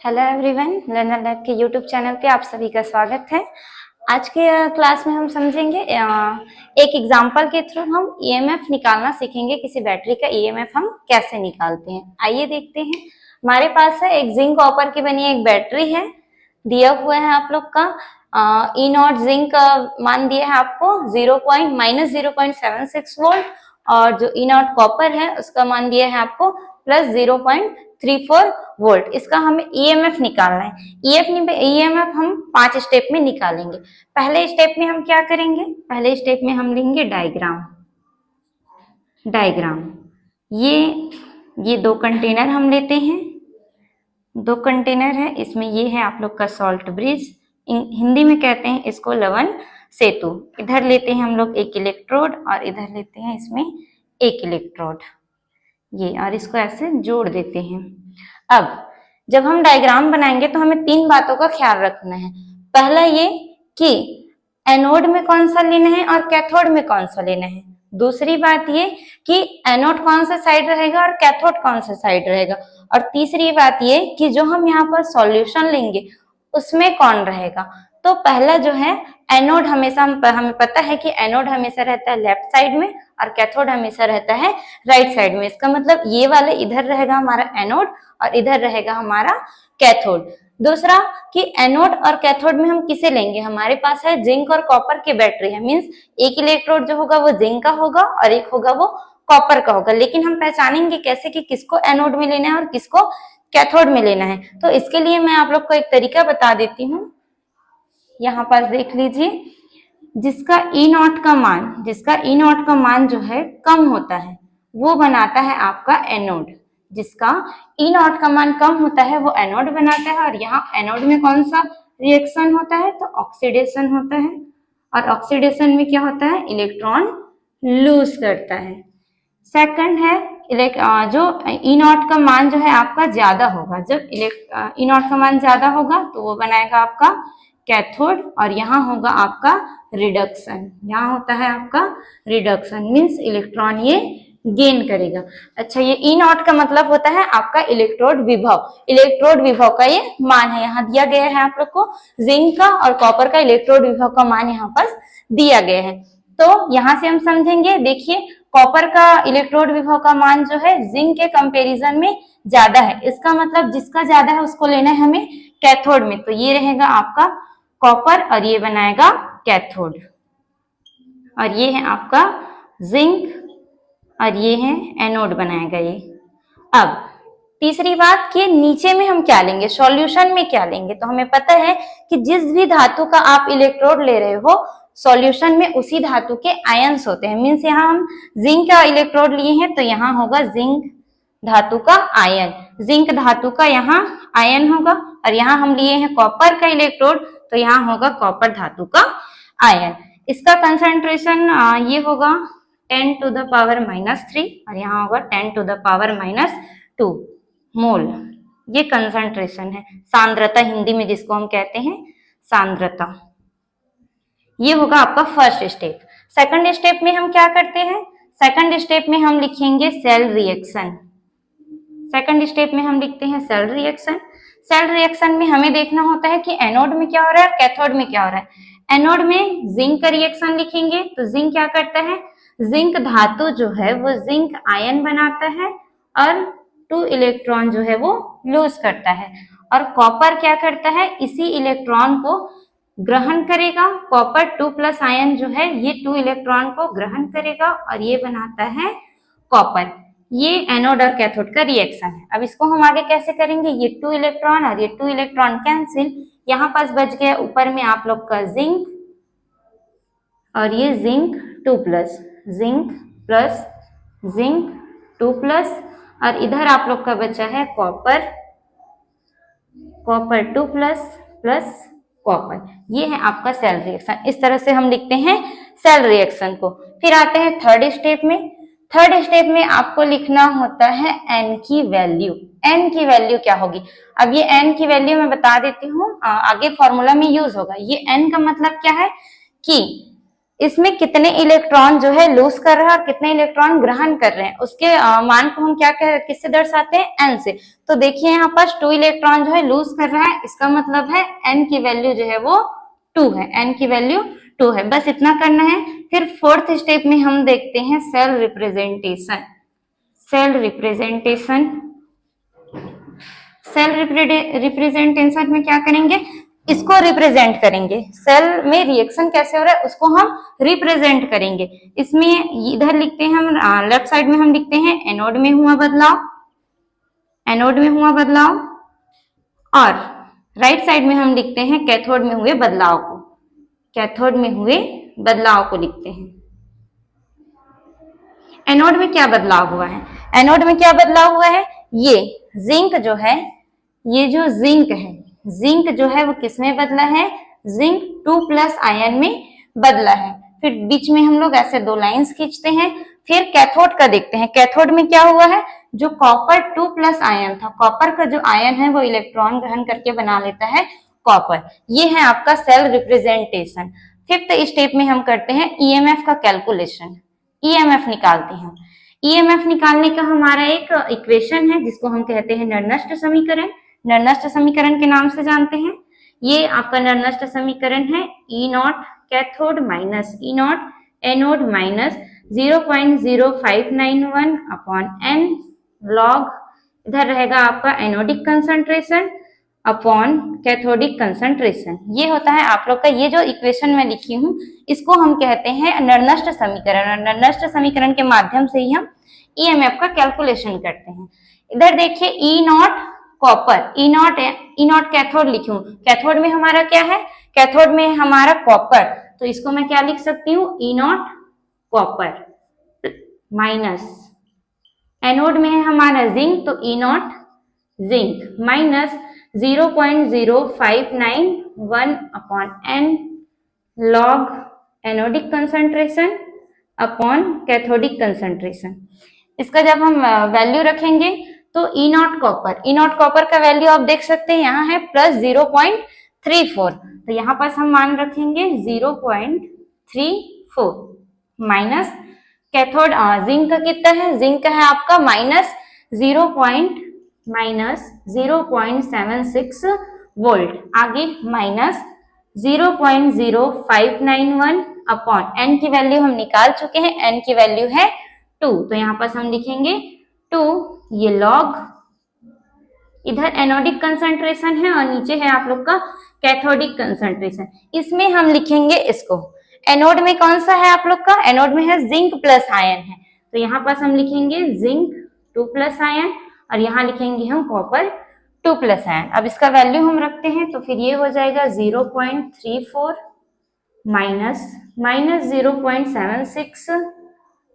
Hello everyone, learner lab के YouTube channel पे आप सभी का स्वागत है। आज के क्लास में हम समझेंगे एक एग्जांपल के थ्रू हम ईएमएफ निकालना सीखेंगे। किसी बैटरी का ईएमएफ हम कैसे निकालते हैं, आइए देखते हैं। हमारे पास है एक जिंक कॉपर की बनी एक बैटरी है, दिया हुआ है आप लोग का ई नॉट जिंक का मान दिया है आपको -0.76 वोल्ट, और जो ई नॉट कॉपर है उसका मान दिया है आपको +0.34 वोल्ट। इसका हमें ईएमएफ निकालना है। ईएमएफ हम 5 स्टेप में निकालेंगे। पहले स्टेप में हम क्या करेंगे, पहले स्टेप में हम लेंगे डायग्राम। ये 2 कंटेनर हम लेते हैं, 2 कंटेनर है, इसमें ये है आप लोग का सॉल्ट ब्रिज, हिंदी में कहते हैं इसको लवण सेतु। इधर लेते हैं हम लोग एक इलेक्ट्रोड और इधर लेते हैं इसमें एक इलेक्ट्रोड, ये, और इसको ऐसे जोड़ देते हैं। अब जब हम डायग्राम बनाएंगे तो हमें 3 बातों का ख्याल रखना है। पहला ये कि एनोड में कौन सा लेना है और कैथोड में कौन सा लेना है। दूसरी बात ये कि एनोड कौन सा साइड रहेगा और कैथोड कौन सा साइड रहेगा। और तीसरी बात ये कि जो हम यहाँ पर सॉल्यूशन लेंगे उसमें कौन रहेगा। तो पहला जो है एनोड, हमेशा हमें पता है कि एनोड हमेशा रहता है लेफ्ट साइड में और कैथोड हमेशा रहता है राइट साइड में। इसका मतलब ये वाला इधर रहेगा हमारा एनोड और इधर रहेगा हमारा कैथोड। दूसरा कि एनोड और कैथोड में हम किसे लेंगे, हमारे पास है जिंक और कॉपर की बैटरी है, मींस एक इलेक्ट्रोड जो होगा वो जिंक का होगा और एक होगा वो कॉपर का होगा। लेकिन हम पहचानेंगे कैसे कि किसको एनोड में लेना है और किसको कैथोड में लेना है। तो इसके लिए मैं आप लोग को एक तरीका बता देती हूँ। यहाँ पर देख लीजिए, जिसका ई नॉट का मान जो है कम होता है वो बनाता है आपका एनोड। जिसका ई नॉट का मान कम होता है वो एनोड बनाता है। और यहाँ एनोड में कौन सा रिएक्शन होता है, तो ऑक्सीडेशन होता है। और ऑक्सीडेशन में क्या होता है, इलेक्ट्रॉन लूज करता है। सेकंड है जो ई नॉट का मान जो है आपका ज्यादा होगा, जब ई नॉट का मान ज्यादा होगा तो वो बनाएगा आपका कैथोड, और यहाँ होगा आपका रिडक्शन। यहाँ होता है आपका रिडक्शन, मीन्स इलेक्ट्रॉन ये गेन करेगा। अच्छा, ये ई नॉट का मतलब होता है आपका इलेक्ट्रोड विभव का ये मान है। यहाँ दिया गया है आप लोग को जिंक का और कॉपर का इलेक्ट्रोड विभव का मान यहाँ पर दिया गया है। तो यहाँ से हम समझेंगे, देखिए कॉपर का इलेक्ट्रोड विभव का मान जो है जिंक के कंपैरिजन में ज्यादा है। इसका मतलब जिसका ज्यादा है उसको लेना है हमें कैथोड में। तो ये रहेगा आपका कॉपर और ये बनाएगा कैथोड, और ये है आपका जिंक और ये है एनोड बनाएगा ये। अब तीसरी बात कि नीचे में हम क्या लेंगे, सॉल्यूशन में क्या लेंगे। तो हमें पता है कि जिस भी धातु का आप इलेक्ट्रोड ले रहे हो सॉल्यूशन में उसी धातु के आयंस होते हैं। मीन्स यहाँ हम जिंक का इलेक्ट्रोड लिए हैं तो यहाँ होगा जिंक धातु का आयन, जिंक धातु का यहाँ आयन होगा। और यहाँ हम लिए हैं कॉपर का इलेक्ट्रोड तो यहाँ होगा कॉपर धातु का आयन। इसका कंसंट्रेशन ये होगा 10 to the power -3 और यहाँ होगा 10 to the power -2 मोल। ये कंसंट्रेशन है, सांद्रता हिंदी में जिसको हम कहते हैं सांद्रता। ये होगा आपका फर्स्ट स्टेप। सेकंड स्टेप में हम क्या करते हैं, सेकंड स्टेप में हम लिखेंगे सेल रिएक्शन। सेकंड स्टेप में हम लिखते हैं सेल रिएक्शन। सेल रिएक्शन में हमें देखना होता है कि एनोड में क्या हो रहा है, कैथोड में क्या हो रहा है। एनोड में जिंक का रिएक्शन लिखेंगे तो जिंक क्या करता है, जिंक धातु जो है वो जिंक आयन बनाता है और 2 इलेक्ट्रॉन जो है वो लूज करता है। और कॉपर क्या करता है, इसी इलेक्ट्रॉन को ग्रहण करेगा। कॉपर 2+ आयन जो है ये 2 इलेक्ट्रॉन को ग्रहण करेगा और ये बनाता है कॉपर। ये एनोड और कैथोड का रिएक्शन है। अब इसको हम आगे कैसे करेंगे, ये 2 इलेक्ट्रॉन और ये 2 इलेक्ट्रॉन कैंसिल, यहाँ पास बच गया ऊपर में आप लोग का जिंक और ये जिंक 2+, जिंक प्लस जिंक 2+, और इधर आप लोग का बचा है कॉपर 2+ प्लस कॉपर। ये है आपका सेल रिएक्शन। इस तरह से हम लिखते हैं सेल रिएक्शन को। फिर आते हैं थर्ड स्टेप में। थर्ड स्टेप में आपको लिखना होता है एन की वैल्यू। एन की वैल्यू क्या होगी, अब ये एन की वैल्यू मैं बता देती हूँ, आगे फॉर्मूला में यूज होगा। ये एन का मतलब क्या है कि इसमें कितने इलेक्ट्रॉन जो है लूज कर रहा है और कितने इलेक्ट्रॉन ग्रहण कर रहे हैं, उसके मान को हम क्या किससे दर्शाते हैं, n से। तो देखिए यहाँ पास 2 इलेक्ट्रॉन जो है लूज कर रहा है, इसका मतलब है n की वैल्यू जो है वो 2 है, n की वैल्यू 2 है। बस इतना करना है। फिर 4th स्टेप में हम देखते हैं cell representation. Cell representation, cell representation में क्या करेंगे, इसको रिप्रेजेंट करेंगे। सेल में रिएक्शन कैसे हो रहा है उसको हम रिप्रेजेंट करेंगे। इसमें इधर लिखते हैं हम, लेफ्ट साइड में हम लिखते हैं एनोड में हुआ बदलाव, एनोड में हुआ बदलाव, और राइट साइड में हम लिखते हैं कैथोड में हुए बदलाव को, कैथोड में हुए बदलाव को लिखते हैं। एनोड में क्या बदलाव हुआ है, एनोड में क्या बदलाव हुआ है, ये जिंक जो है, ये जो जिंक है, जिंक जो है वो किसमें बदला है, जिंक 2+ आयन में बदला है। फिर बीच में हम लोग ऐसे 2 लाइंस खींचते हैं। फिर कैथोड का देखते हैं, कैथोड में क्या हुआ है, जो कॉपर 2+ आयन था, कॉपर का जो आयन है वो इलेक्ट्रॉन ग्रहण करके बना लेता है कॉपर। ये है आपका सेल रिप्रेजेंटेशन। 5th स्टेप में हम करते हैं ईएमएफ का कैलकुलेशन, ईएमएफ निकालते हैं। ईएमएफ निकालने का हमारा एक इक्वेशन है जिसको हम कहते हैं नर्नस्ट समीकरण, नर्नस्ट समीकरण के नाम से जानते हैं। ये आपका नर्नस्ट समीकरण है E0 cathode minus E0 anode minus 0.0591 upon n log, इधर रहेगा आपका anodic concentration upon cathodic concentration. ये होता है आप लोग का, ये जो इक्वेशन मैं लिखी हूँ इसको हम कहते हैं नर्नस्ट समीकरण, और नर्नस्ट समीकरण के माध्यम से ही हम ईएमएफ का कैलकुलेशन करते हैं। इधर देखिए E0 कॉपर, E0 कैथोड लिखूं, कैथोड में हमारा क्या है, कैथोड में हमारा कॉपर, तो इसको मैं क्या लिख सकती हूँ, E0 कॉपर माइनस, एनोड में है हमारा जिंक, तो E0 zinc minus 0.0591 upon n log anodic concentration upon cathodic concentration. इसका जब हम वैल्यू रखेंगे तो E0 कॉपर, E0 कॉपर का वैल्यू आप देख सकते हैं यहाँ है प्लस 0.34, तो यहाँ पास हम मान रखेंगे 0.34 माइनस कैथोड जिंक का कितना है, जिंक है आपका माइनस 0.76 वोल्ट, आगे माइनस 0.0591 अपॉन n की वैल्यू हम निकाल चुके हैं, n की वैल्यू है 2, तो यहाँ पास हम लिखेंगे 2, ये लॉग, इधर एनोडिक कंसंट्रेशन है और नीचे है आप लोग का कैथोडिक कंसंट्रेशन। इसमें हम लिखेंगे इसको, एनोड में कौन सा है आप लोग का, एनोड में है जिंक प्लस आयन है, तो यहाँ पास हम लिखेंगे जिंक 2+ आयन और यहाँ लिखेंगे हम कॉपर 2+ आयन। अब इसका वैल्यू हम रखते हैं तो फिर ये हो जाएगा 0.34 minus 0.76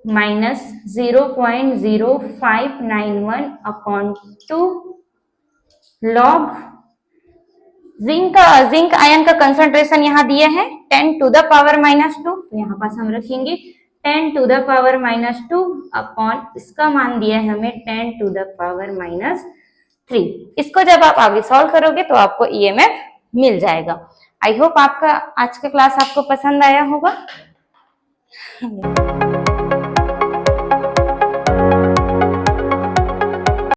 minus 0.0591 upon 2 log zinc ion का कंसंट्रेशन यहाँ दिया है 10 टू द पावर माइनस 2, तो यहाँ पास हम रखेंगे 10 to the power minus 2 upon इसका मान दिया है हमें 10 टू द पावर माइनस 3। इसको जब आप आगे सॉल्व करोगे तो आपको ईएमएफ मिल जाएगा। आई होप आपका आज का क्लास आपको पसंद आया होगा।